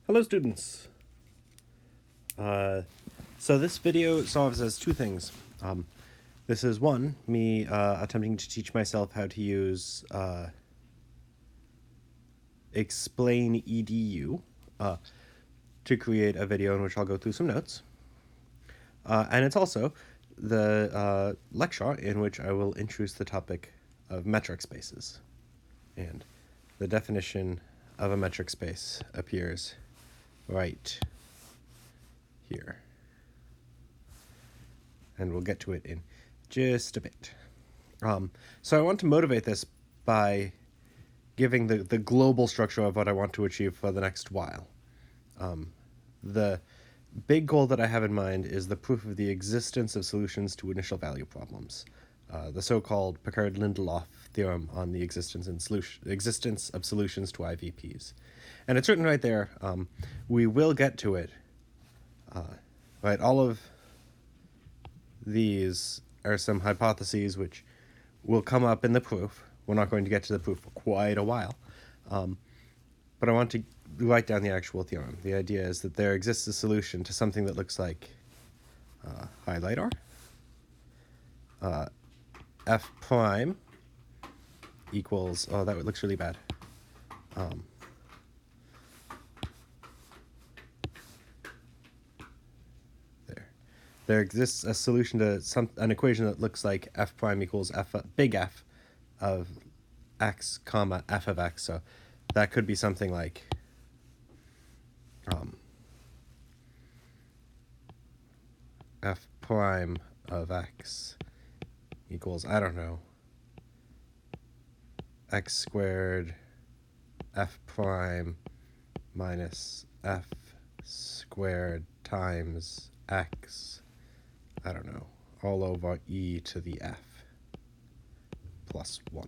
Hello, students. So this video solves as two things. This is one, me attempting to teach myself how to use explain edu to create a video in which I'll go through some notes. And it's also the lecture in which I will introduce the topic of metric spaces. And the definition of a metric space appears right here. And we'll get to it in just a bit. So I want to motivate this by giving the global structure of what I want to achieve for the next while. The big goal that I have in mind is the proof of the existence of solutions to initial value problems, the so-called Picard-Lindelof theorem on the existence of solutions to IVPs. And it's written right there. We will get to it. Right, all of these are some hypotheses which will come up in the proof. We're not going to get to the proof for quite a while. But I want to write down the actual theorem. The idea is that there exists a solution to something that looks like highlight R. F prime equals, oh, that looks really bad. There exists a solution to an equation that looks like f prime equals big F of x comma f of x. So that could be something like f prime of x equals, I don't know, x squared f prime minus f squared times x, I don't know, all over e to the f plus 1.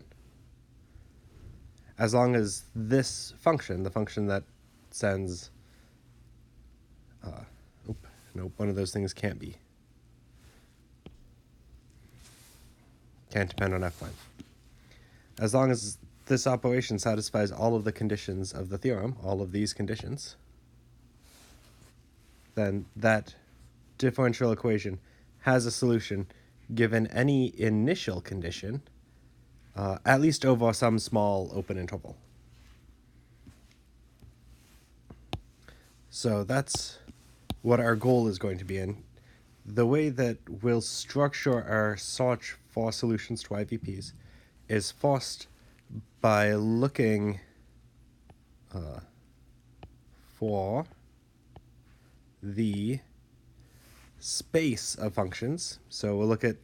As long as this function, the function that sends, nope, one of those things can't be. Can't depend on f prime. As long as this operation satisfies all of the conditions of the theorem, all of these conditions, then that differential equation has a solution given any initial condition, at least over some small open interval. So that's what our goal is going to be. And the way that we'll structure our search for solutions to IVPs is first by looking for the space of functions. So we'll look at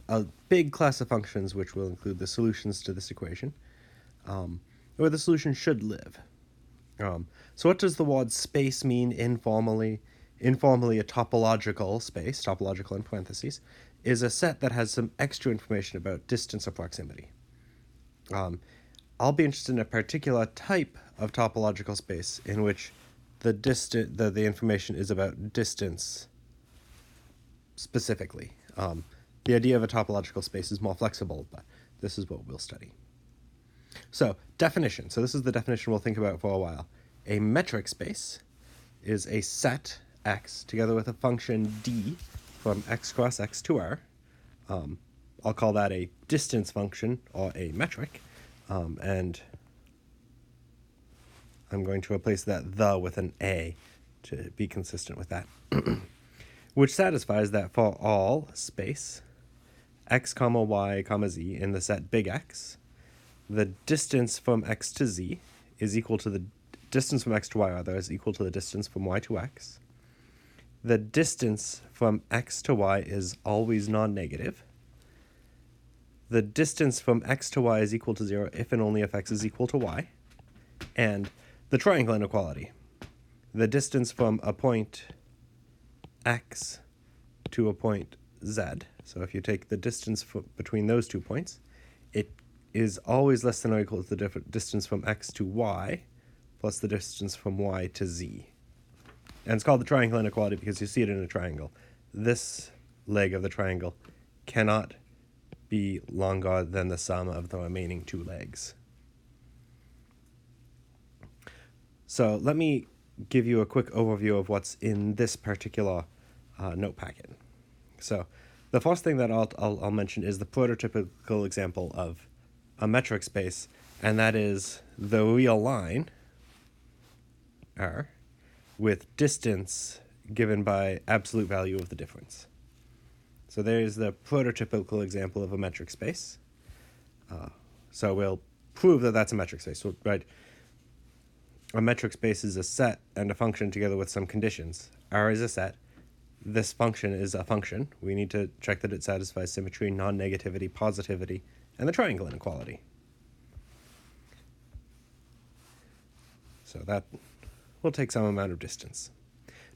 a big class of functions which will include the solutions to this equation, where the solution should live. So what does the word space mean informally? Informally, a topological space, topological in parentheses, is a set that has some extra information about distance or proximity. I'll be interested in a particular type of topological space in which the information is about distance specifically. The idea of a topological space is more flexible, but this is what we'll study. So, definition. So this is the definition we'll think about for a while. A metric space is a set x together with a function d from x cross x to r. I'll call that a distance function or a metric. And I'm going to replace that the with an a to be consistent with that. Which satisfies that for all space x comma y comma z in the set big X, the distance from x to z is equal to the distance from x to y, rather, is equal to the distance from y to x. The distance from x to y is always non-negative. The distance from x to y is equal to 0 if and only if x is equal to y. And the triangle inequality. The distance from a point x to a point z. So if you take the distance between those 2 points, it is always less than or equal to the distance from x to y plus the distance from y to z. And it's called the triangle inequality because you see it in a triangle. This leg of the triangle cannot be longer than the sum of the remaining 2 legs. So let me give you a quick overview of what's in this particular note packet. So the first thing that I'll mention is the prototypical example of a metric space, and that is the real line R with distance given by absolute value of the difference. So there's the prototypical example of a metric space. So we'll prove that that's a metric space. So, right, a metric space is a set and a function together with some conditions. R is a set. This function is a function. We need to check that it satisfies symmetry, non-negativity, positivity, and the triangle inequality. So that will take some amount of distance.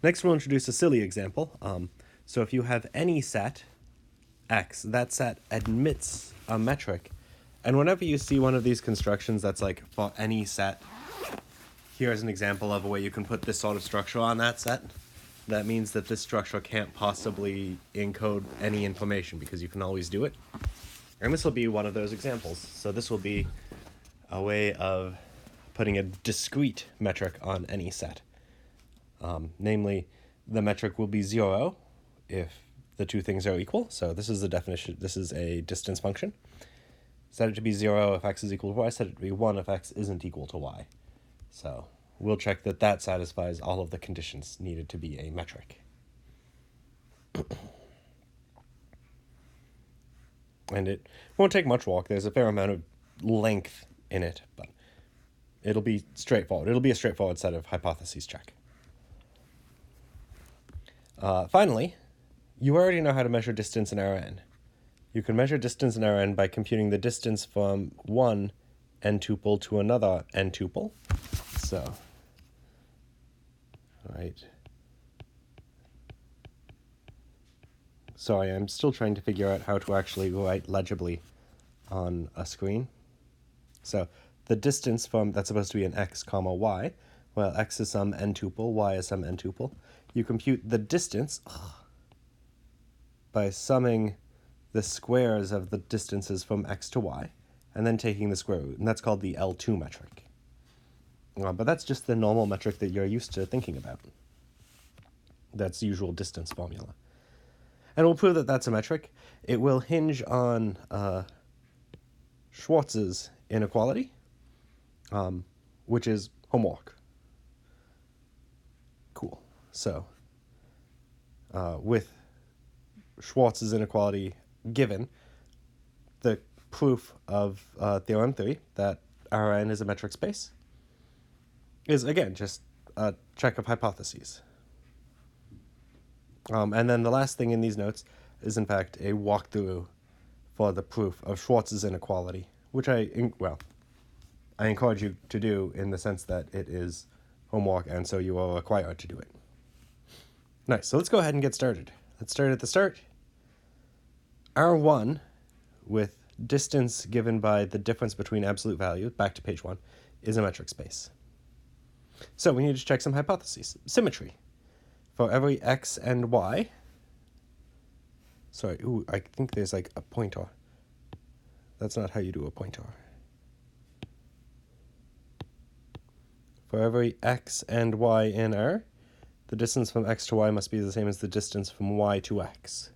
Next, we'll introduce a silly example. So if you have any set X, that set admits a metric. And whenever you see one of these constructions that's like for any set, here's an example of a way you can put this sort of structure on that set. That means that this structure can't possibly encode any information because you can always do it. And this will be one of those examples. So this will be a way of putting a discrete metric on any set. Namely, the metric will be 0 if the two things are equal. So this is the definition. This is a distance function. Set it to be 0 if x is equal to y. Set it to be 1 if x isn't equal to y. So we'll check that that satisfies all of the conditions needed to be a metric. And it won't take much walk. There's a fair amount of length in it, but it'll be straightforward. It'll be a straightforward set of hypotheses check. Finally, you already know how to measure distance in Rn. You can measure distance in Rn by computing the distance from one n-tuple to another n-tuple. So, right. Sorry, I'm still trying to figure out how to actually write legibly on a screen. So the distance from, that's supposed to be an x comma y, well, x is some n-tuple, y is some n-tuple. You compute the distance by summing the squares of the distances from x to y, and then taking the square root, and that's called the L2 metric. But that's just the normal metric that you're used to thinking about. That's the usual distance formula. And we'll prove that that's a metric. It will hinge on Schwarz's inequality, which is homework. Cool. So, with Schwarz's inequality given, the proof of Theorem 3, that Rn is a metric space, is, again, just a check of hypotheses. And then the last thing in these notes is, in fact, a walkthrough for the proof of Schwarz's inequality, which I encourage you to do in the sense that it is homework, and so you are required to do it. Nice, so let's go ahead and get started. Let's start at the start. R1, with distance given by the difference between absolute value, back to page 1, is a metric space. So we need to check some hypotheses. Symmetry. For every x and y, sorry, I think there's like a pointer. That's not how you do a pointer. For every x and y in R, the distance from x to y must be the same as the distance from y to x.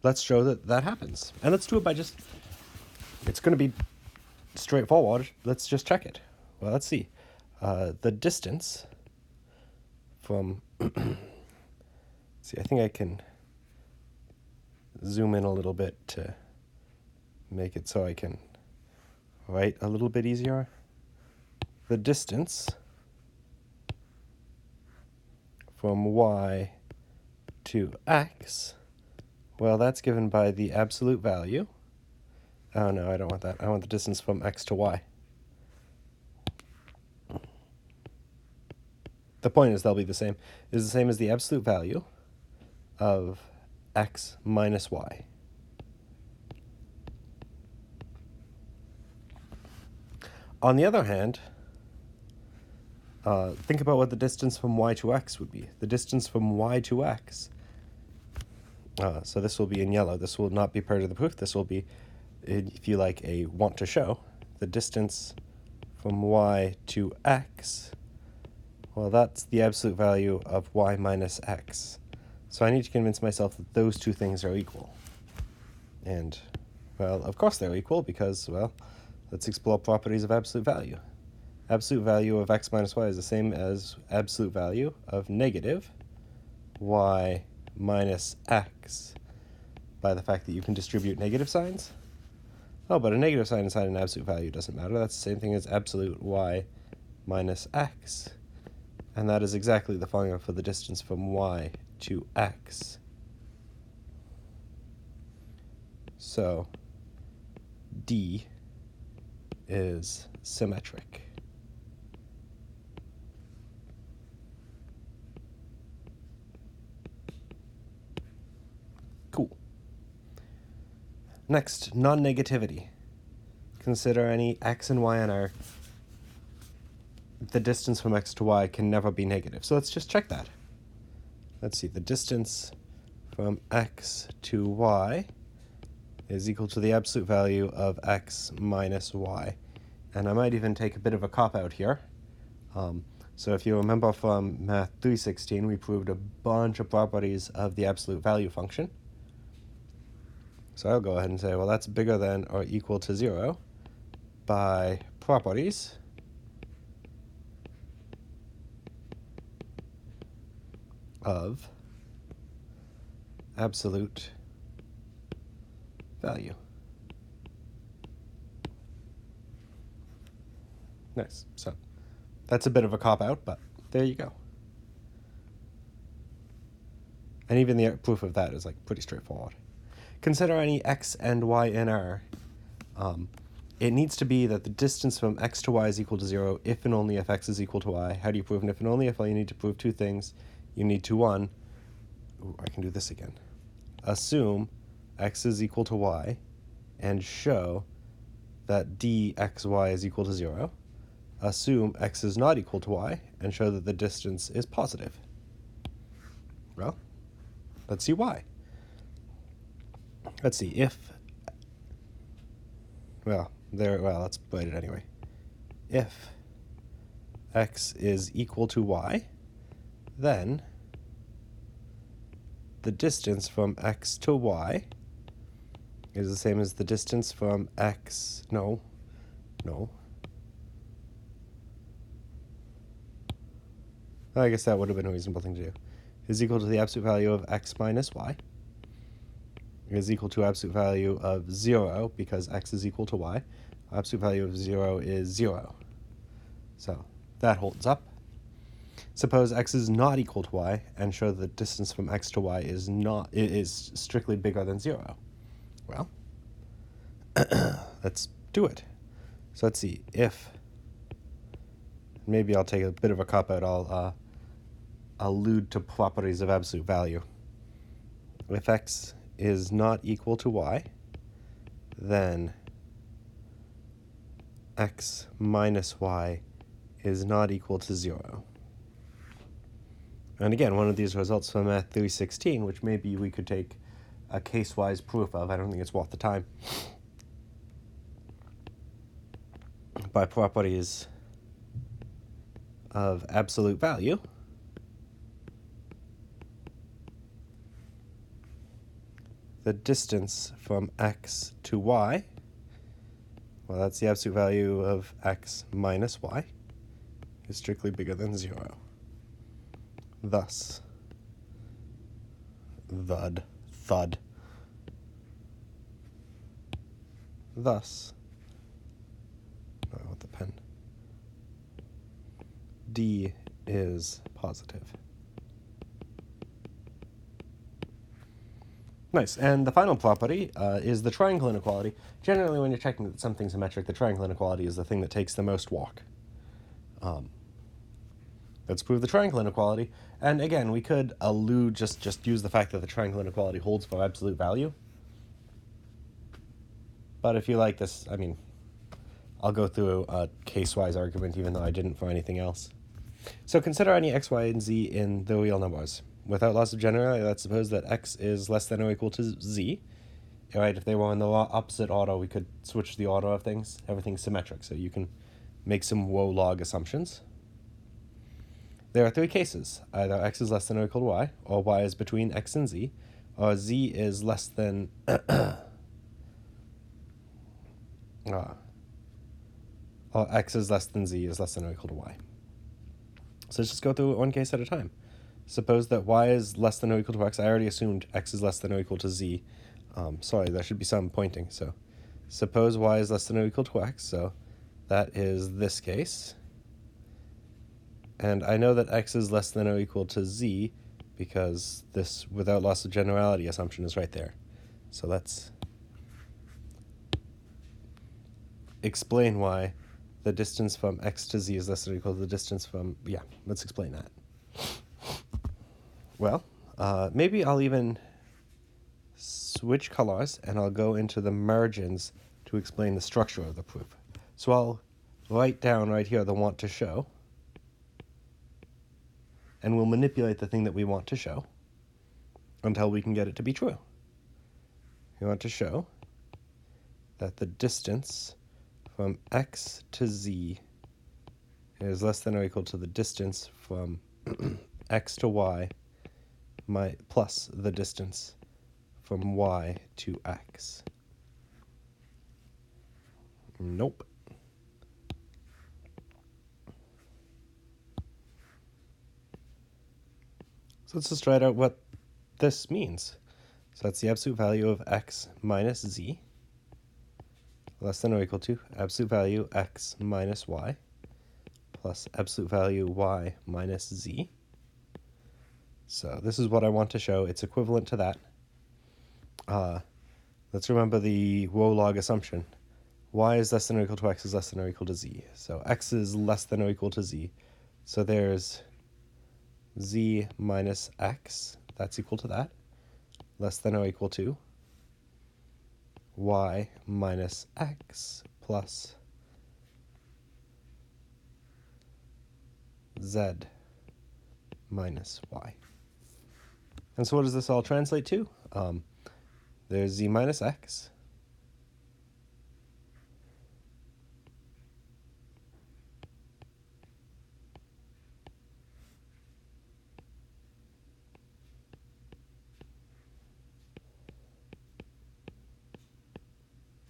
Let's show that that happens. And let's do it by just, it's going to be straightforward. Let's just check it. Well, let's see. The distance from, see, I think I can zoom in a little bit to make it so I can write a little bit easier. The distance from y to x, well, that's given by the absolute value. Oh, no, I don't want that. I want the distance from x to y. The point is they'll be the same. Is the same as the absolute value of x minus y. On the other hand, think about what the distance from y to x would be. The distance from y to x. So this will be in yellow. This will not be part of the proof. This will be, if you like, a want to show. The distance from y to x Well, that's the absolute value of y minus x. So I need to convince myself that those two things are equal. And, well, of course they're equal because, well, let's explore properties of absolute value. Absolute value of x minus y is the same as absolute value of negative y minus x by the fact that you can distribute negative signs. Oh, but a negative sign inside an absolute value doesn't matter. That's the same thing as absolute y minus x. And that is exactly the formula for the distance from y to x. So D is symmetric. Cool. Next, non-negativity. Consider any x and y in R. The distance from x to y can never be negative. So let's just check that. Let's see, the distance from x to y is equal to the absolute value of x minus y. And I might even take a bit of a cop-out here. So if you remember from Math 316, we proved a bunch of properties of the absolute value function. So I'll go ahead and say, well, that's bigger than or equal to 0 by properties of absolute value. Nice. So that's a bit of a cop-out, but there you go. And even the proof of that is like pretty straightforward. Consider any x and y in R. It needs to be that the distance from x to y is equal to 0 if and only if x is equal to y. How do you prove an if and only if? Well, you need to prove two things. You need to, one, I can do this again. Assume x is equal to y and show that dxy is equal to 0. Assume x is not equal to y and show that the distance is positive. Well, let's see why. Let's see, if, let's write it anyway. If x is equal to y, then the distance from x to y is the same as the distance from x, I guess that would have been a reasonable thing to do, is equal to the absolute value of x minus y, is equal to absolute value of 0 because x is equal to y. Absolute value of 0 is 0. So that holds up. Suppose x is not equal to y and show the distance from x to y is strictly bigger than 0. Well, let's do it. So let's see, if, maybe I'll take a bit of a cop-out, I'll allude to properties of absolute value. If x is not equal to y, then x minus y is not equal to 0. And again, one of these results from Math 316, which maybe we could take a case-wise proof of. I don't think it's worth the time. By properties of absolute value, the distance from x to y, well, that's the absolute value of x minus y, is strictly bigger than 0. Thus, thud, thus, with the pen, D is positive. Nice. And the final property is the triangle inequality. Generally, when you're checking that something's symmetric, the triangle inequality is the thing that takes the most walk. Let's prove the triangle inequality. And again, we could allude, just use the fact that the triangle inequality holds for absolute value. But if you like this, I mean, I'll go through a case-wise argument, even though I didn't for anything else. So consider any x, y, and z in the real numbers. Without loss of generality, let's suppose that x is less than or equal to z. Right, if they were in the opposite order, we could switch the order of things. Everything's symmetric, so you can make some woe log assumptions. there are three cases. Either x is less than or equal to y, or y is between x and z, or z is less than or x is less than z is less than or equal to y. So let's just go through it one case at a time. Suppose that y is less than or equal to x. I already assumed x is less than or equal to z. Sorry, there should be some pointing. So suppose y is less than or equal to x. So that is this case. And I know that x is less than or equal to z because this without loss of generality assumption is right there. So let's explain why the distance from x to z is less than or equal to the distance from, let's explain that. Well, maybe I'll even switch colors and I'll go into the margins to explain the structure of the proof. So I'll write down right here the want to show, and we'll manipulate the thing that we want to show until we can get it to be true. We want to show that the distance from x to z is less than or equal to the distance from x to y plus the distance from y to x. Nope. So let's just write out what this means. So that's the absolute value of x minus z less than or equal to absolute value x minus y plus absolute value y minus z. So this is what I want to show. It's equivalent to that. Let's remember the Woe log assumption. Y is less than or equal to x is less than or equal to z. So x is less than or equal to z. So there's z minus x, that's equal to that, less than or equal to y minus x plus z minus y. And so what does this all translate to? There's z minus x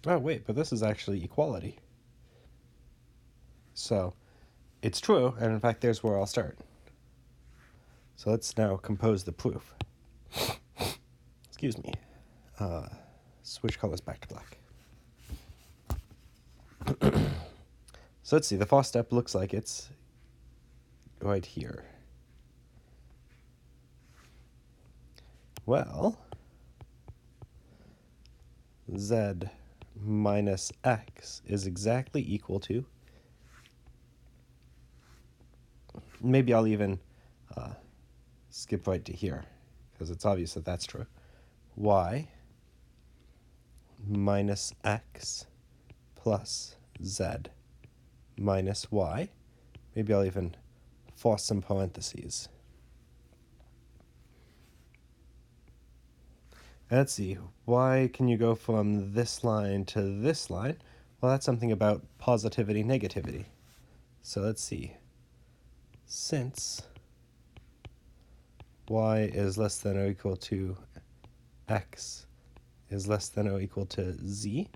oh wait, but this is actually equality. So it's true, and in fact there's where I'll start. So let's now compose the proof. Excuse me. Switch colors back to black. So let's see, the first step looks like it's right here. Well, z minus x is exactly equal to, maybe I'll even skip right to here, because it's obvious that that's true, y minus x plus z minus y. Maybe I'll even force some parentheses. And let's see, why can you go from this line to this line? Well, that's something about positivity, negativity. So let's see. Since y is less than or equal to x is less than or equal to z,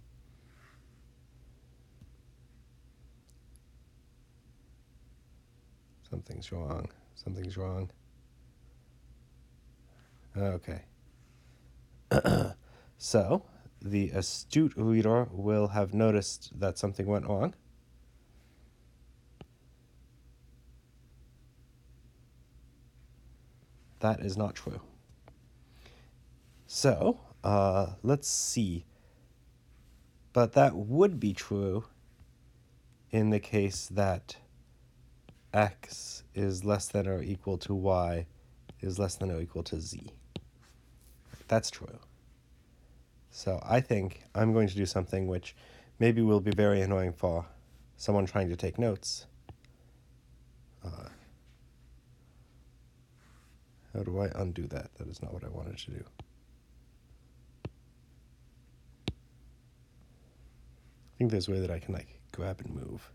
something's wrong. Something's wrong. Okay. So, the astute reader will have noticed that something went wrong. That is not true. So, let's see. But that would be true in the case that x is less than or equal to y is less than or equal to z. That's true. So I think I'm going to do something which maybe will be very annoying for someone trying to take notes. How do I undo that? That is not what I wanted to do. I think there's a way that I can grab and move.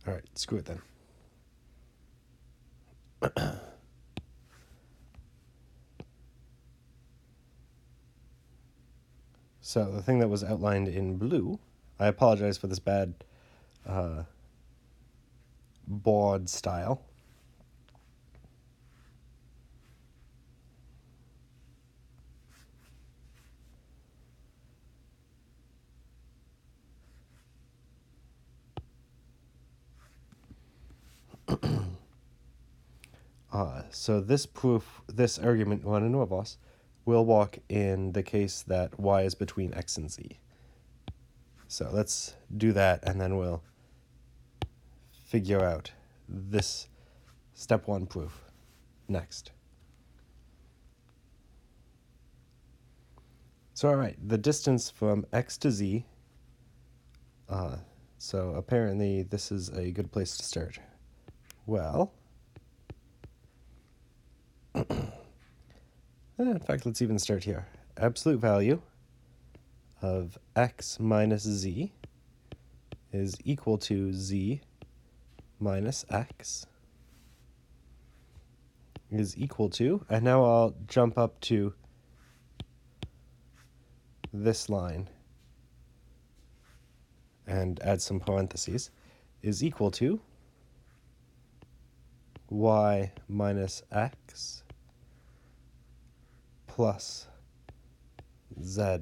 All right, screw it then. So the thing that was outlined in blue, I apologize for this bad board style. So this proof, this argument one in Norvos, will walk in the case that y is between x and z. So let's do that, and then we'll figure out this step one proof next. So all right, the distance from x to z, so apparently this is a good place to start. Well, in fact, let's even start here. Absolute value of x minus z is equal to z minus x is equal to, and now I'll jump up to this line and add some parentheses, is equal to y minus x plus z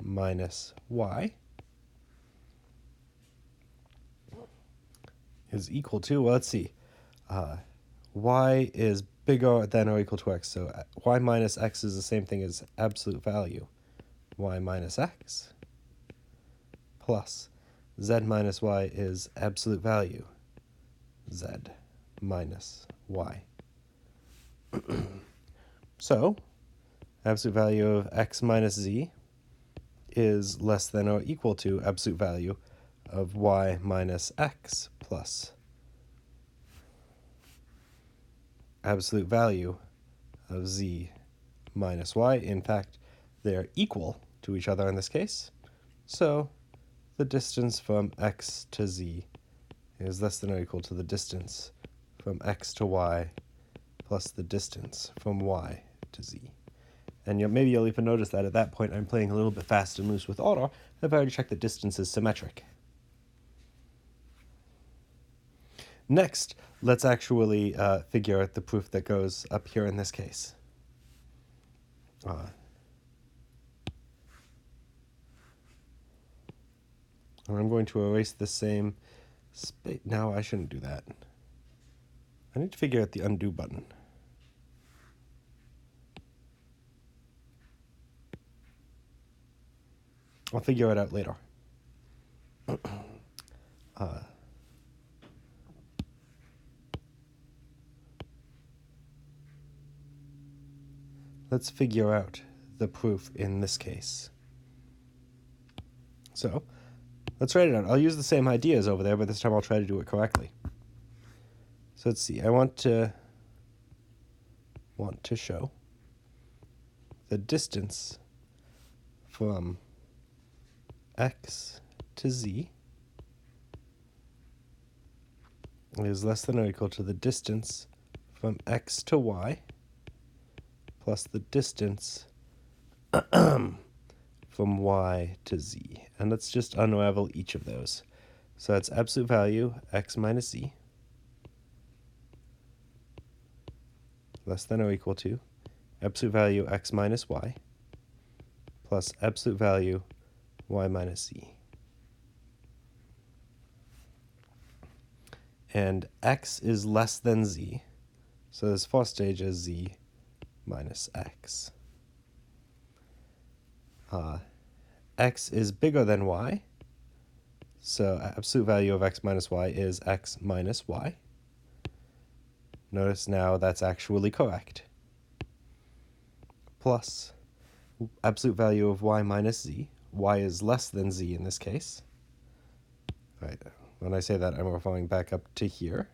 minus y is equal to, well, let's see, y is bigger than or equal to x, so y minus x is the same thing as absolute value, y minus x, plus z minus y is absolute value, z minus y. So, absolute value of x minus z is less than or equal to absolute value of y minus x plus absolute value of z minus y. In fact, they are equal to each other in this case. So the distance from x to z is less than or equal to the distance from x to y plus the distance from y to z. And maybe you'll even notice that at that point I'm playing a little bit fast and loose with order. I've already checked the distance is symmetric. Next, let's actually figure out the proof that goes up here in this case. And I'm going to erase the same space. No, I shouldn't do that. I need to figure out the undo button. I'll figure it out later. Let's figure out the proof in this case. So, let's write it out. I'll use the same ideas over there, but this time I'll try to do it correctly. So let's see. I want to show the distance from x to z is less than or equal to the distance from x to y plus the distance from y to z. And let's just unravel each of those. So that's absolute value x minus z less than or equal to absolute value x minus y plus absolute value y minus z. And x is less than z, so this first stage is z minus x. X is bigger than y, so absolute value of x minus y is x minus y. Notice now that's actually correct. Plus absolute value of y minus z. Y is less than z in this case. Right. When I say that, I'm referring back up to here.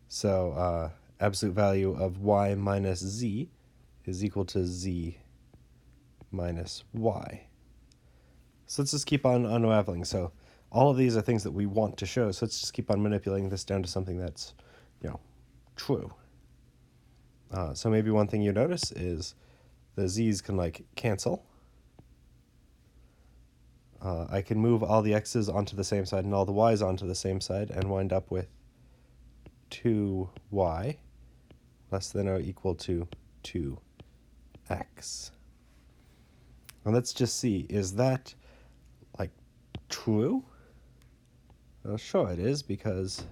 So absolute value of y minus z is equal to z minus y. So let's just keep on unraveling. So all of these are things that we want to show. So let's just keep on manipulating this down to something that's, true. So maybe one thing you notice is the z's can cancel. I can move all the x's onto the same side and all the y's onto the same side and wind up with 2y less than or equal to 2x. And let's just see, is that true? Well, sure it is, because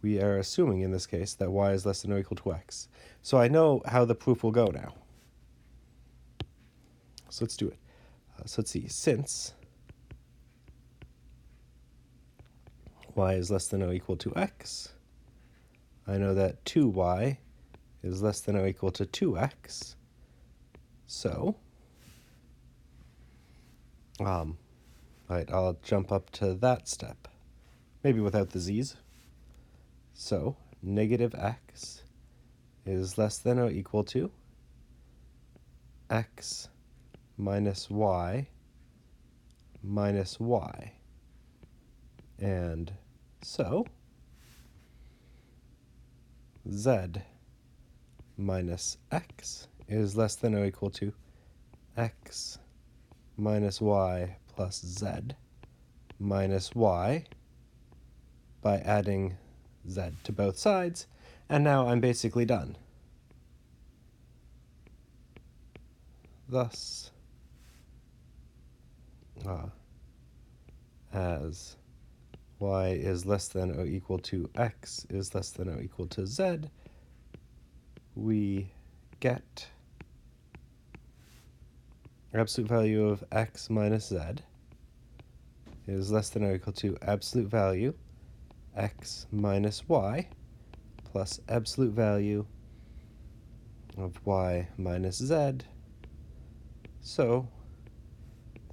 we are assuming in this case that y is less than or equal to x. So I know how the proof will go now. So let's do it. So let's see, since y is less than or equal to x, I know that 2y is less than or equal to 2x. So, right, I'll jump up to that step, maybe without the z's. So, negative x is less than or equal to x minus y minus y. And so, z minus x is less than or equal to x minus y plus z minus y by adding z to both sides, and now I'm basically done. Thus, as y is less than or equal to x is less than or equal to z, we get absolute value of x minus z is less than or equal to absolute value x minus y plus absolute value of y minus z. So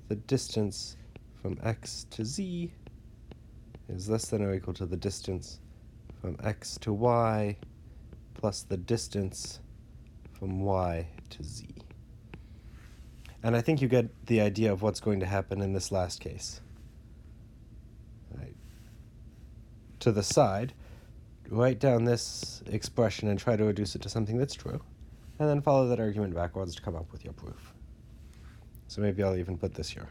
the distance from x to z is less than or equal to the distance from x to y plus the distance from y to z. And I think you get the idea of what's going to happen in this last case. Right. To the side, write down this expression and try to reduce it to something that's true, and then follow that argument backwards to come up with your proof. So maybe I'll even put this here.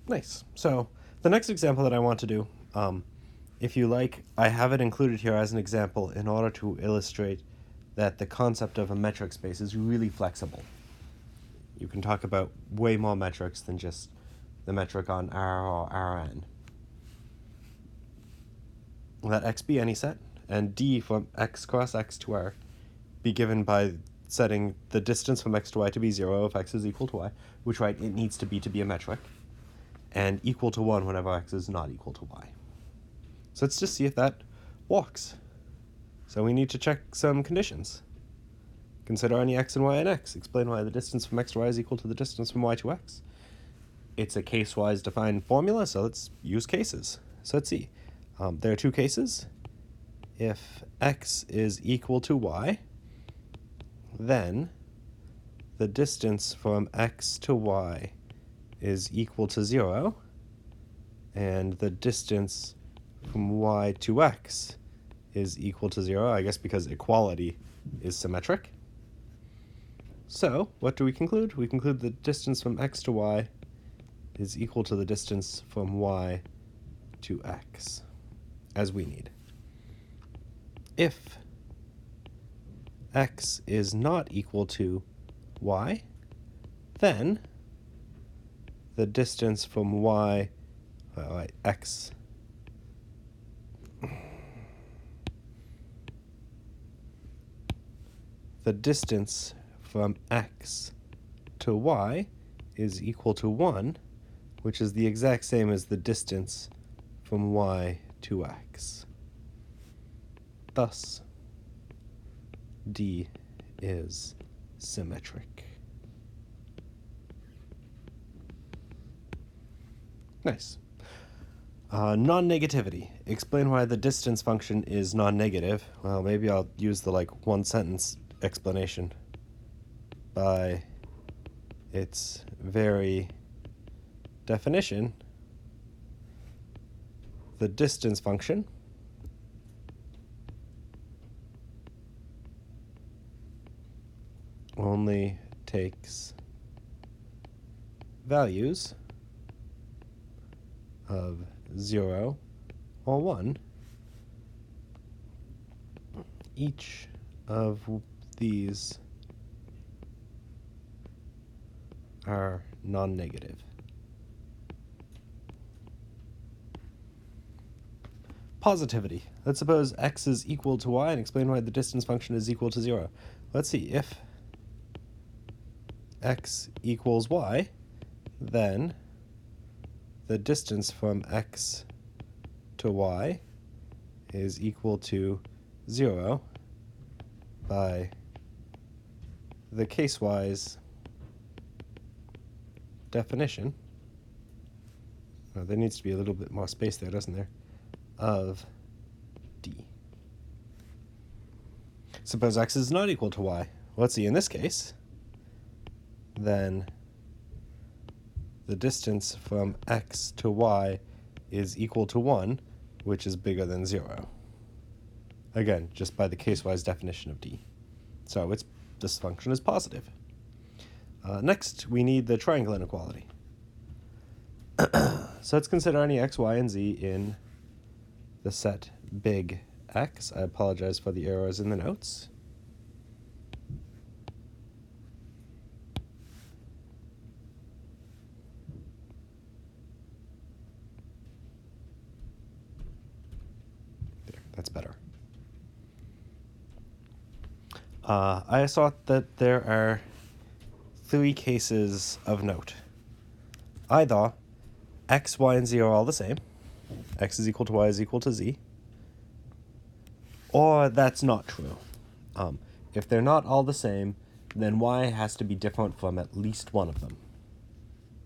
Nice. So the next example that I want to do, if you like, I have it included here as an example in order to illustrate that the concept of a metric space is really flexible. You can talk about way more metrics than just the metric on R or Rn. Let X be any set, and D from X cross X to R be given by setting the distance from X to Y to be 0 if X is equal to Y, which it needs to be a metric, and equal to 1 whenever X is not equal to Y. So let's just see if that works. So we need to check some conditions. Consider any x and y and x. Explain why the distance from x to y is equal to the distance from y to x. It's a case-wise defined formula, so let's use cases. So let's see. There are two cases. If x is equal to y, then the distance from x to y is equal to 0, and the distance from y to x is equal to 0, I guess because equality is symmetric. So, what do we conclude? We conclude the distance from x to y is equal to the distance from y to x, as we need. If x is not equal to y, then the distance from y, x, the distance from x to y is equal to 1, which is the exact same as the distance from y to x. Thus, D is symmetric. Nice. Non-negativity. Explain why the distance function is non-negative. Well, maybe I'll use the one sentence explanation. By its very definition, the distance function only takes values of 0 or 1. Each of these are non-negative. Positivity. Let's suppose x is equal to y and explain why the distance function is equal to 0. Let's see, if x equals y, then the distance from x to y is equal to 0 by the case-wise definition. Oh, there needs to be a little bit more space there, doesn't there? Of d. Suppose x is not equal to y. Let's see, in this case, then the distance from x to y is equal to 1, which is bigger than 0. Again, just by the case-wise definition of d. So this function is positive. Next, we need the triangle inequality. So let's consider any x, y, and z in the set big X. I apologize for the errors in the notes. There, that's better. I thought that there are 3 cases of note. Either x, y, and z are all the same. X is equal to y is equal to z. Or that's not true. If they're not all the same, then y has to be different from at least one of them.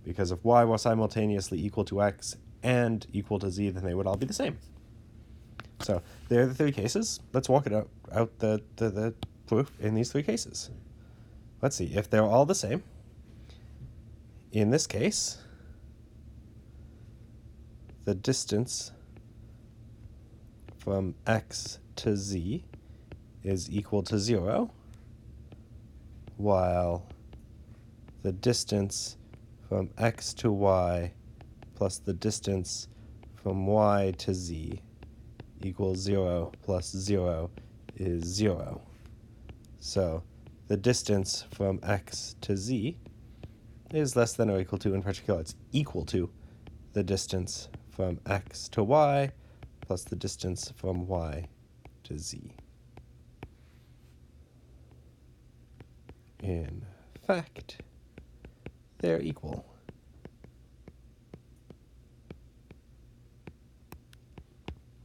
Because if y were simultaneously equal to x and equal to z, then they would all be the same. So there are the 3 cases. Let's walk it out the proof in these 3 cases. Let's see, if they're all the same, in this case, the distance from x to z is equal to 0, while the distance from x to y plus the distance from y to z equals 0 plus 0 is 0. So the distance from x to z is less than or equal to, in particular, it's equal to the distance from x to y plus the distance from y to z. In fact, they're equal.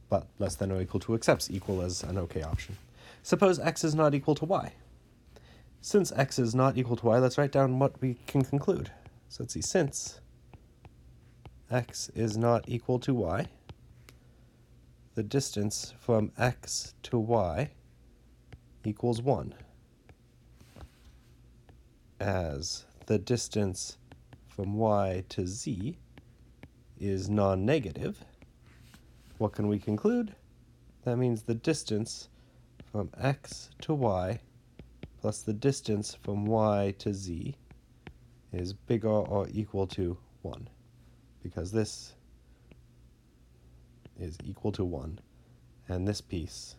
But less than or equal to accepts equal as an okay option. Suppose x is not equal to y. Since x is not equal to y, let's write down what we can conclude. So let's see, since x is not equal to y, the distance from x to y equals 1, as the distance from y to z is non-negative. What can we conclude? That means the distance from x to y plus the distance from y to z is bigger or equal to 1, because this is equal to 1, and this piece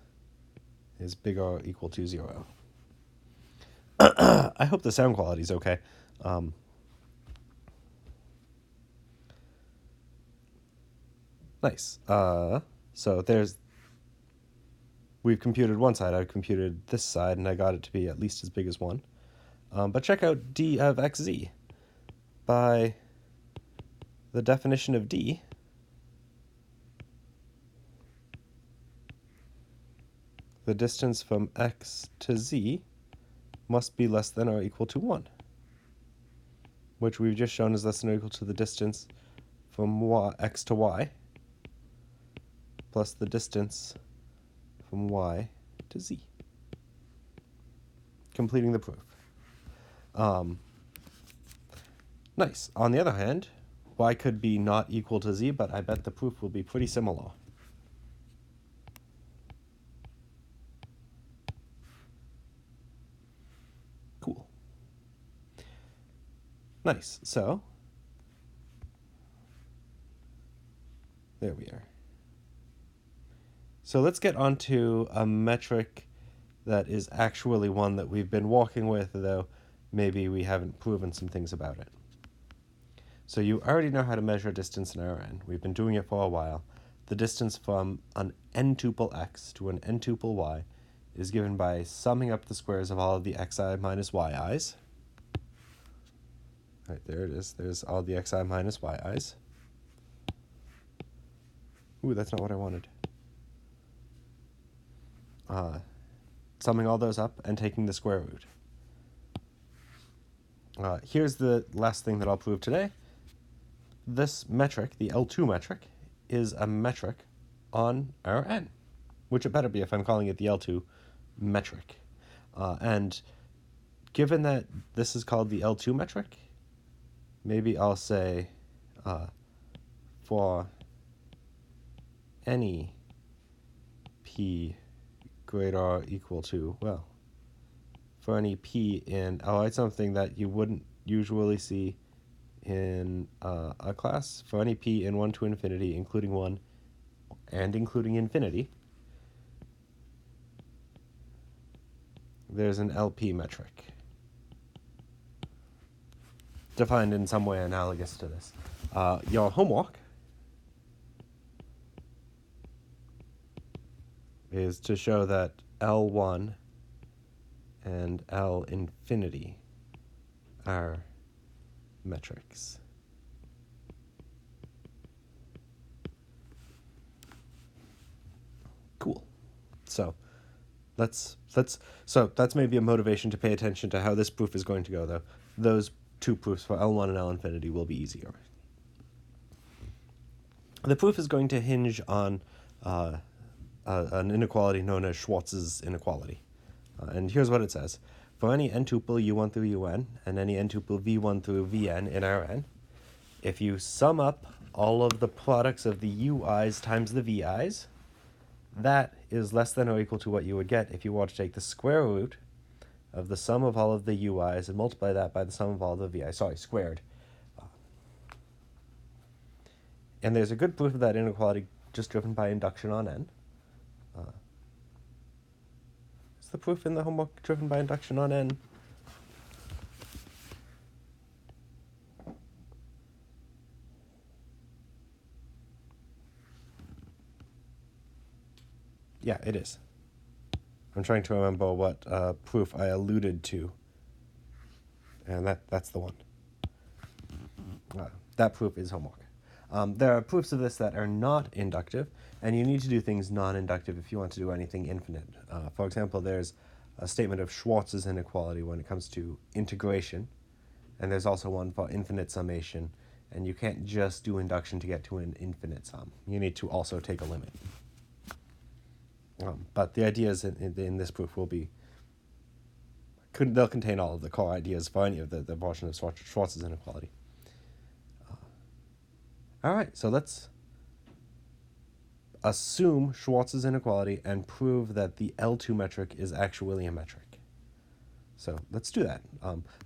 is bigger or equal to 0. I hope the sound quality is okay. Nice. So we've computed one side. I've computed this side, and I got it to be at least as big as 1. But check out d of xz. By the definition of d, the distance from x to z must be less than or equal to 1, which we've just shown is less than or equal to the distance from x to y plus the distance from y to z. Completing the proof. Nice. On the other hand, y could be not equal to z, but I bet the proof will be pretty similar. Cool. Nice. So, there we are. So let's get onto a metric that is actually one that we've been walking with, though maybe we haven't proven some things about it. So you already know how to measure distance in Rn. We've been doing it for a while. The distance from an n-tuple x to an n-tuple y is given by summing up the squares of all of the xi minus yi's. Right, there it is. There's all the xi minus yi's. Ooh, that's not what I wanted. Summing all those up and taking the square root. Here's the last thing that I'll prove today. This metric, the L2 metric, is a metric on Rn, which it better be if I'm calling it the L2 metric. And given that this is called the L2 metric, maybe I'll say for any p greater or equal to, well, for any p in, I'll write something that you wouldn't usually see in a class. For any p in 1 to infinity, including 1 and including infinity, there's an LP metric defined in some way analogous to this. Your homework is to show that L1 and L infinity are metrics. Cool. So so that's maybe a motivation to pay attention to how this proof is going to go, though. Those two proofs for L1 and L infinity will be easier. The proof is going to hinge on an inequality known as Schwarz's inequality. And here's what it says. For any n-tuple u1 through un and any n-tuple v1 through vn in Rn, if you sum up all of the products of the ui's times the vi's, that is less than or equal to what you would get if you were to take the square root of the sum of all of the ui's and multiply that by the sum of all the vi's. Sorry, squared. And there's a good proof of that inequality just driven by induction on n. Is the proof in the homework driven by induction on n? Yeah, it is. I'm trying to remember what proof I alluded to. And that's the one. That proof is homework. There are proofs of this that are not inductive, and you need to do things non-inductive if you want to do anything infinite. For example, there's a statement of Schwarz's inequality when it comes to integration, and there's also one for infinite summation, and you can't just do induction to get to an infinite sum. You need to also take a limit. But the ideas in this proof will be, they'll contain all of the core ideas for any of the portion of Schwarz's inequality. All right, so let's assume Schwarz's inequality and prove that the L2 metric is actually a metric. So let's do that.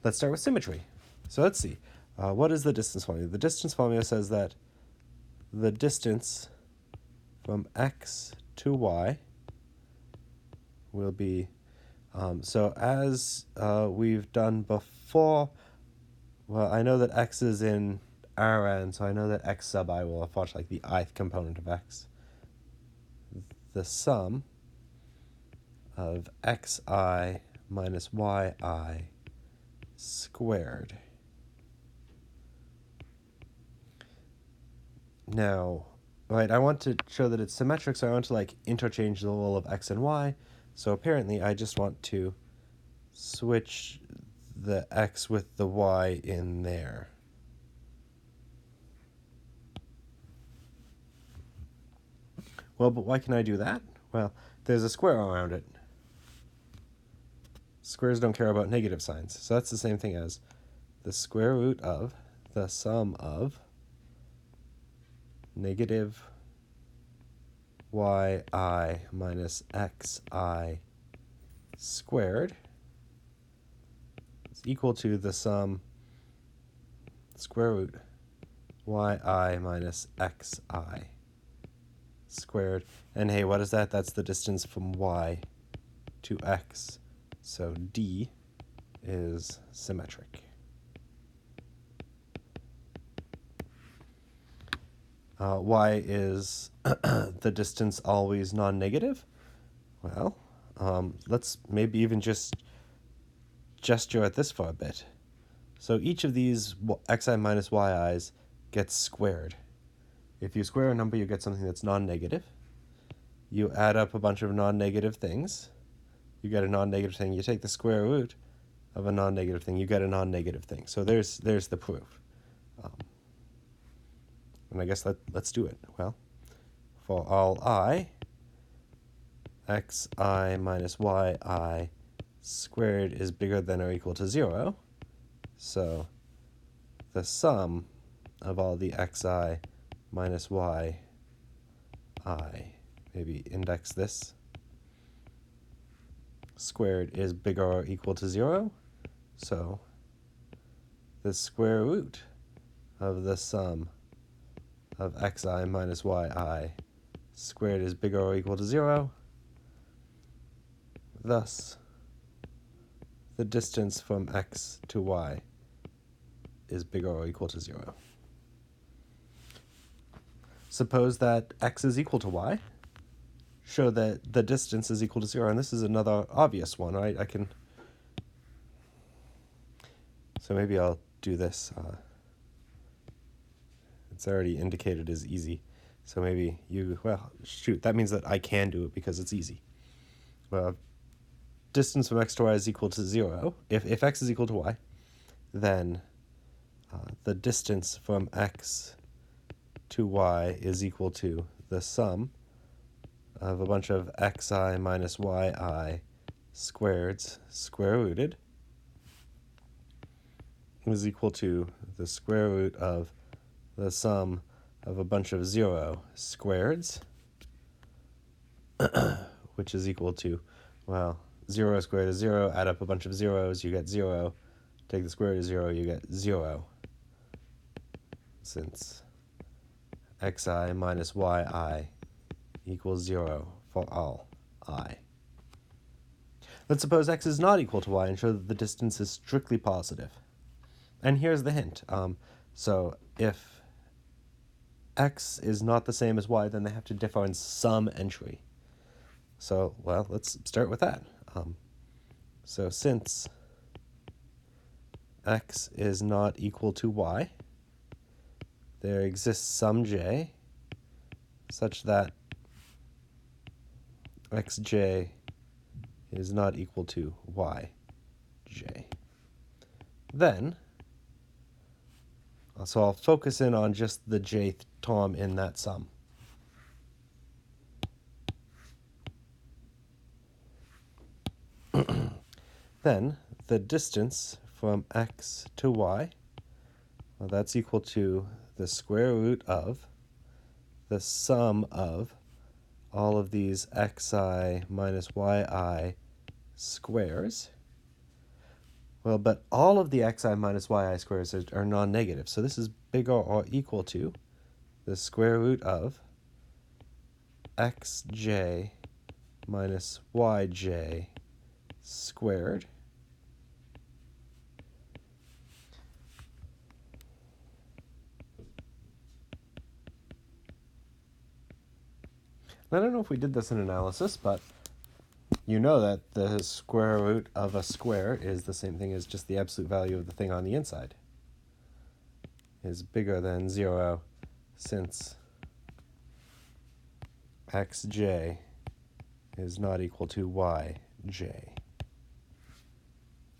Let's start with symmetry. So let's see. What is the distance formula? The distance formula says that the distance from x to y will be, so as we've done before, well, I know that x is in Rn, so I know that x sub I will fetch like the ith component of x. The sum of xi minus yi squared. Now, right, I want to show that it's symmetric, so I want to like interchange the role of x and y. So apparently I just want to switch the x with the y in there. Well, but why can I do that? Well, there's a square around it. Squares don't care about negative signs. So that's the same thing as the square root of the sum of negative yi minus xi squared is equal to the sum square root yi minus xi squared. And hey, what is that? That's the distance from y to x. So d is symmetric. Why is the distance always non-negative? Well, let's maybe even just gesture at this for a bit. So each of these xi minus yi's gets squared. If you square a number, you get something that's non-negative. You add up a bunch of non-negative things. You get a non-negative thing. You take the square root of a non-negative thing. You get a non-negative thing. So there's the proof. And I guess let's do it. Well, for all I, xi minus yi squared is bigger than or equal to 0. So the sum of all the xi minus yi, maybe index this, squared is bigger or equal to 0. So the square root of the sum of xi minus yi squared is bigger or equal to 0. Thus, the distance from x to y is bigger or equal to 0. Suppose that x is equal to y. Show that the distance is equal to 0. And this is another obvious one, right? So maybe I'll do this. It's already indicated as easy. So maybe that means that I can do it because it's easy. Well, distance from x to y is equal to 0. If x is equal to y, then the distance from x to y is equal to the sum of a bunch of xi minus yi squareds square rooted is equal to the square root of the sum of a bunch of 0 squareds, which is equal to, 0 squared is 0, add up a bunch of zeros, you get 0, take the square root of 0, you get 0, since xi minus yi equals 0 for all I. Let's suppose x is not equal to y and show that the distance is strictly positive. And here's the hint. So if x is not the same as y, then they have to differ in some entry. So, let's start with that. So since x is not equal to y, there exists some j such that xj is not equal to yj. Then, so I'll focus in on just the jth term in that sum. Then the distance from x to y, that's equal to the square root of the sum of all of these xi minus yi squares. Well, but all of the xi minus yi squares are non-negative, so this is bigger or equal to the square root of xj minus yj squared I don't know if we did this in analysis, but you know that the square root of a square is the same thing as just the absolute value of the thing on the inside. Is bigger than 0 since xj is not equal to yj.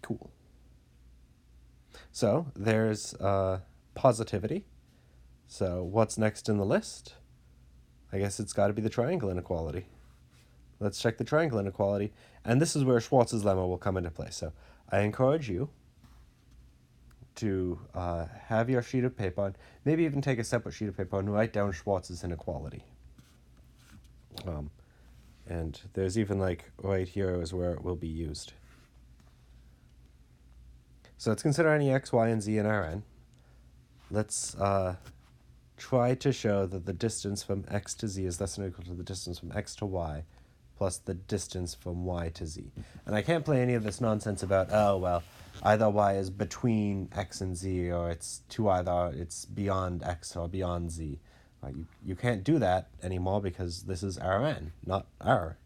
Cool. So there's positivity. So what's next in the list? I guess it's got to be the triangle inequality. Let's check the triangle inequality. And this is where Schwarz's lemma will come into play. So I encourage you to have your sheet of paper, and maybe even take a separate sheet of paper and write down Schwarz's inequality. And there's even like right here is where it will be used. So let's consider any x, y, and z in Rn. Let's try to show that the distance from x to z is less than or equal to the distance from x to y plus the distance from y to z. And I can't play any of this nonsense about, oh, well, either y is between x and z, or it's beyond x or beyond z. You can't do that anymore because this is Rn, not R.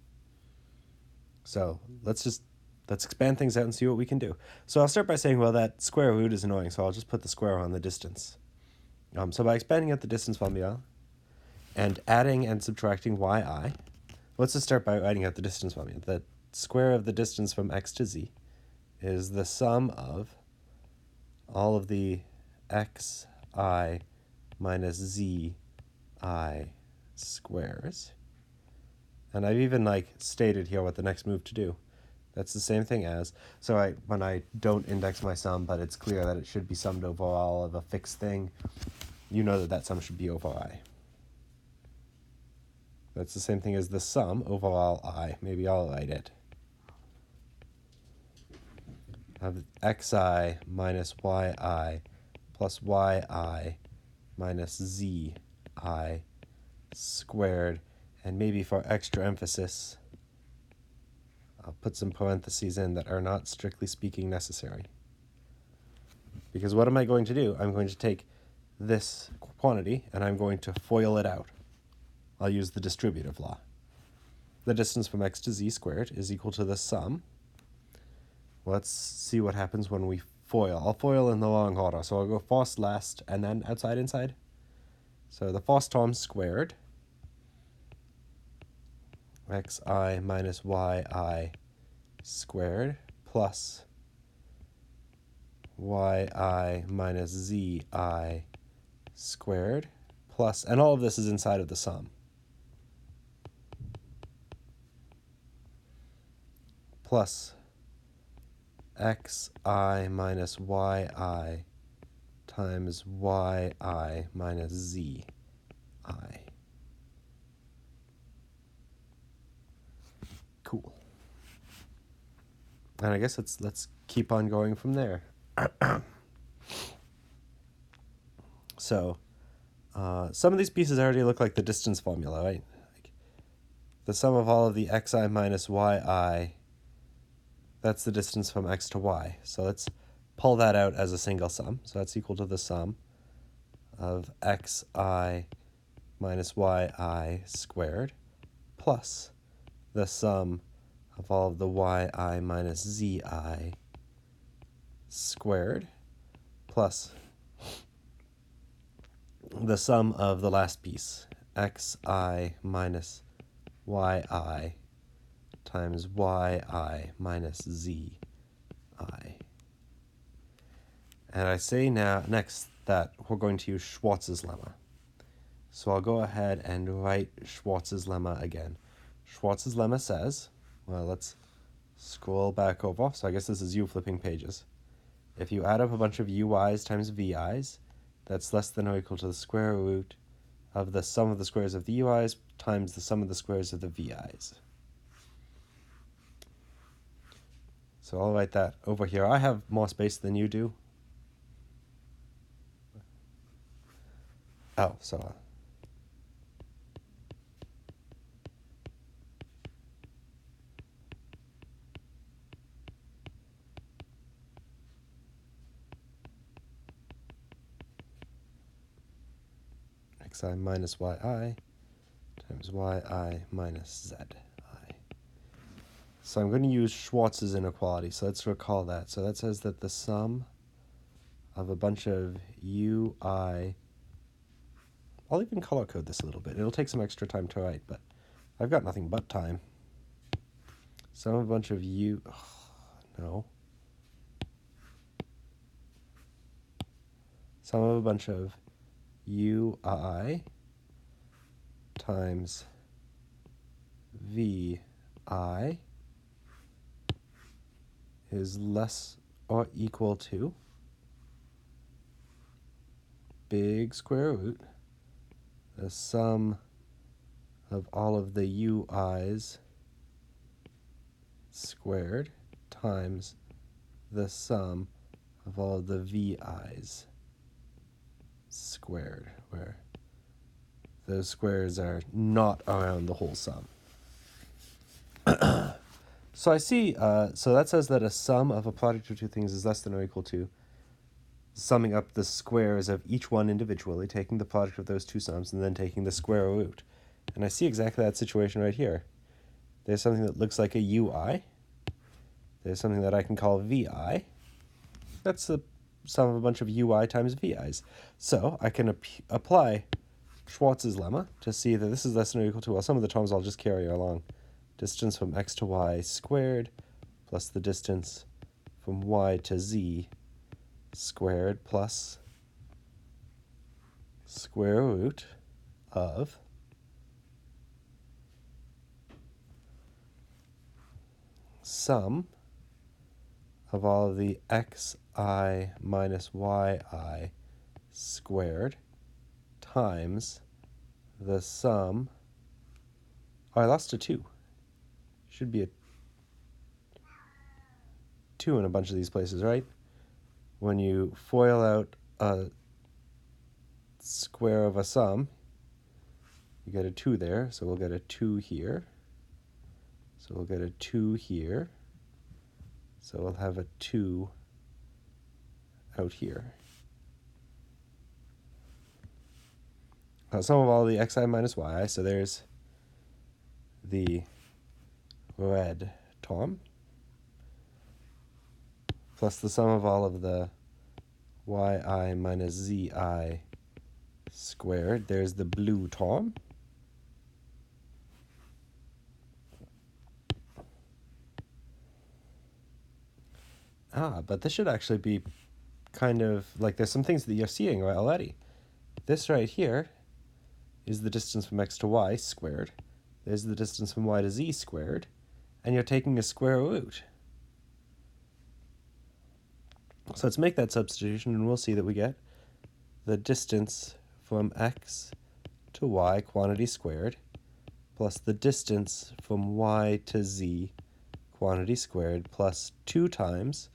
So let's expand things out and see what we can do. So I'll start by saying, well, that square root is annoying, so I'll just put the square on the distance. So by expanding out the distance formula and adding and subtracting yi, let's just start by writing out the distance formula. The square of the distance from x to z is the sum of all of the xi minus zi squares. And I've even stated here what the next move to do. That's the same thing as, so when I don't index my sum, but it's clear that it should be summed over all of a fixed thing, you know that sum should be over I. That's the same thing as the sum over all I. Maybe I'll write it. Of xi minus yi plus yi minus zi squared, and maybe for extra emphasis, I'll put some parentheses in that are not strictly speaking necessary. Because what am I going to do? I'm going to take this quantity and I'm going to FOIL it out. I'll use the distributive law. The distance from x to z squared is equal to the sum. Let's see what happens when we FOIL. I'll FOIL in the long order, so I'll go first, last, and then outside, inside. So the first term squared, xi minus yi squared plus yi minus zi squared plus, and all of this is inside of the sum, plus xi minus yi times yi minus zi. Cool. And I guess let's keep on going from there. So some of these pieces already look like the distance formula, right? The sum of all of the xi minus yi, that's the distance from x to y. So let's pull that out as a single sum. So that's equal to the sum of xi minus yi squared plus the sum of all of the yi minus zi squared plus the sum of the last piece, xi minus yi times yi minus zi. And I say next that we're going to use Schwarz's lemma. So I'll go ahead and write Schwarz's lemma again. Schwarz's lemma says, well, let's scroll back over. So I guess this is you flipping pages. If you add up a bunch of ui's times vi's, that's less than or equal to the square root of the sum of the squares of the ui's times the sum of the squares of the vi's. So I'll write that over here. I have more space than you do. Oh, so xi minus yi times yi minus zi. So I'm going to use Schwarz's inequality. So let's recall that. So that says that the sum of a bunch of ui, I'll even color code this a little bit. It'll take some extra time to write, but I've got nothing but time. Sum of a bunch of Sum of a bunch of ui times vi is less or equal to big square root the sum of all of the ui's squared times the sum of all of the vi's squared, where those squares are not around the whole sum. So I see, so that says that a sum of a product of two things is less than or equal to summing up the squares of each one individually, taking the product of those two sums, and then taking the square root. And I see exactly that situation right here. There's something that looks like a ui. There's something that I can call vi. That's the sum of a bunch of ui times vi's. So I can apply Schwarz's lemma to see that this is less than or equal to, well, some of the terms I'll just carry along. Distance from x to y squared plus the distance from y to z squared plus square root of sum of all of the xi minus yi squared times the sum, oh, I lost a 2. Should be a 2 in a bunch of these places, right? When you FOIL out a square of a sum, you get a 2 there, so we'll get a 2 here. So we'll get a 2 here. So we'll have a 2 out here. Sum of all the xi minus yi, so there's the red term, plus the sum of all of the yi minus zi squared. There's the blue term. But this should actually be kind of like there's some things that you're seeing already. This right here is the distance from x to y squared. There's the distance from y to z squared. And you're taking a square root. So let's make that substitution, and we'll see that we get the distance from x to y quantity squared plus the distance from y to z quantity squared plus 2 times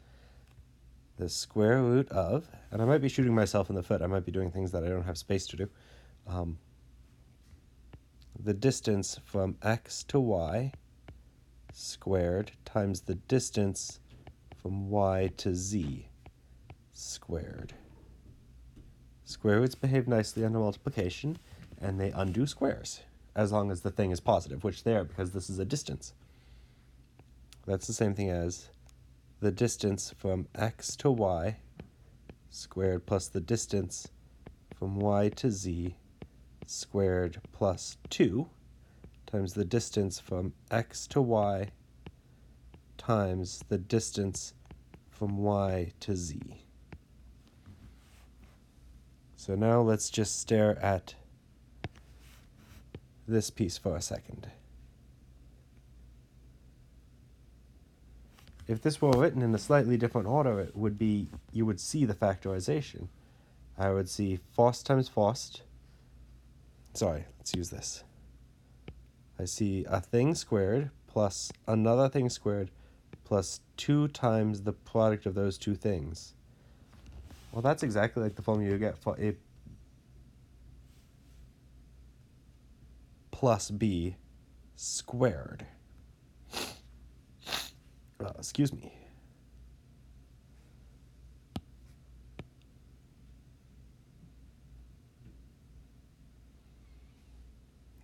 the square root of, and I might be shooting myself in the foot. I might be doing things that I don't have space to do. The distance from x to y squared times the distance from y to z squared. Square roots behave nicely under multiplication, and they undo squares, as long as the thing is positive, which they are because this is a distance. That's the same thing as the distance from x to y squared plus the distance from y to z squared plus 2 times the distance from x to y times the distance from y to z. So now let's just stare at this piece for a second. If this were written in a slightly different order, it would be, you would see the factorization. I would see Faust times Faust. Sorry, let's use this. I see a thing squared plus another thing squared plus 2 times the product of those two things. Well, that's exactly like the formula you get for a plus b squared. Excuse me.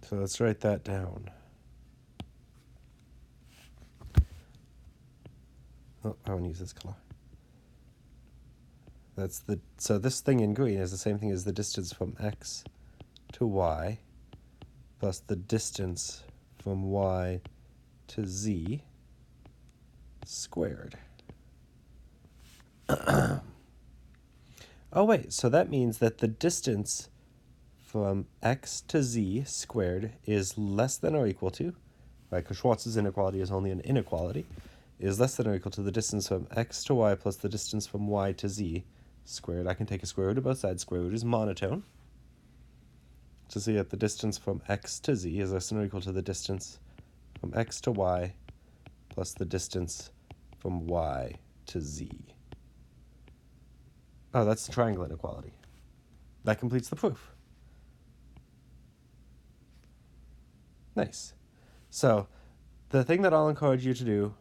So let's write that down. Oh, I want to use this color. So this thing in green is the same thing as the distance from x to y plus the distance from y to z squared. Oh wait, so that means that the distance from x to z squared is less than or equal to, right, because Schwarz's inequality is only an inequality, is less than or equal to the distance from x to y plus the distance from y to z squared. I can take a square root of both sides. Square root is monotone. So see that the distance from x to z is less than or equal to the distance from x to y plus the distance from y to z. Oh, that's the triangle inequality. That completes the proof. Nice. So the thing that I'll encourage you to do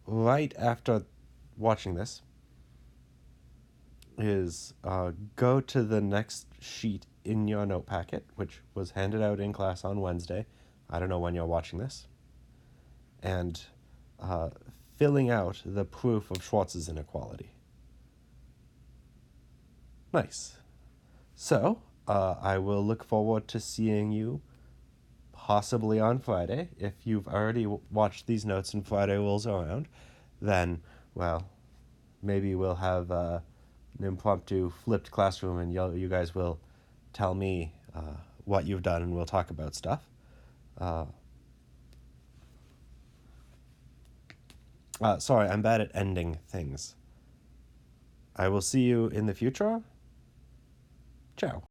right after watching this is go to the next sheet in your note packet, which was handed out in class on Wednesday. I don't know when you're watching this. And filling out the proof of Schwarz's inequality. Nice. So I will look forward to seeing you possibly on Friday. If you've already watched these notes and Friday rolls around, then, well, maybe we'll have an impromptu flipped classroom and you guys will tell me what you've done and we'll talk about stuff. Sorry, I'm bad at ending things. I will see you in the future. Ciao.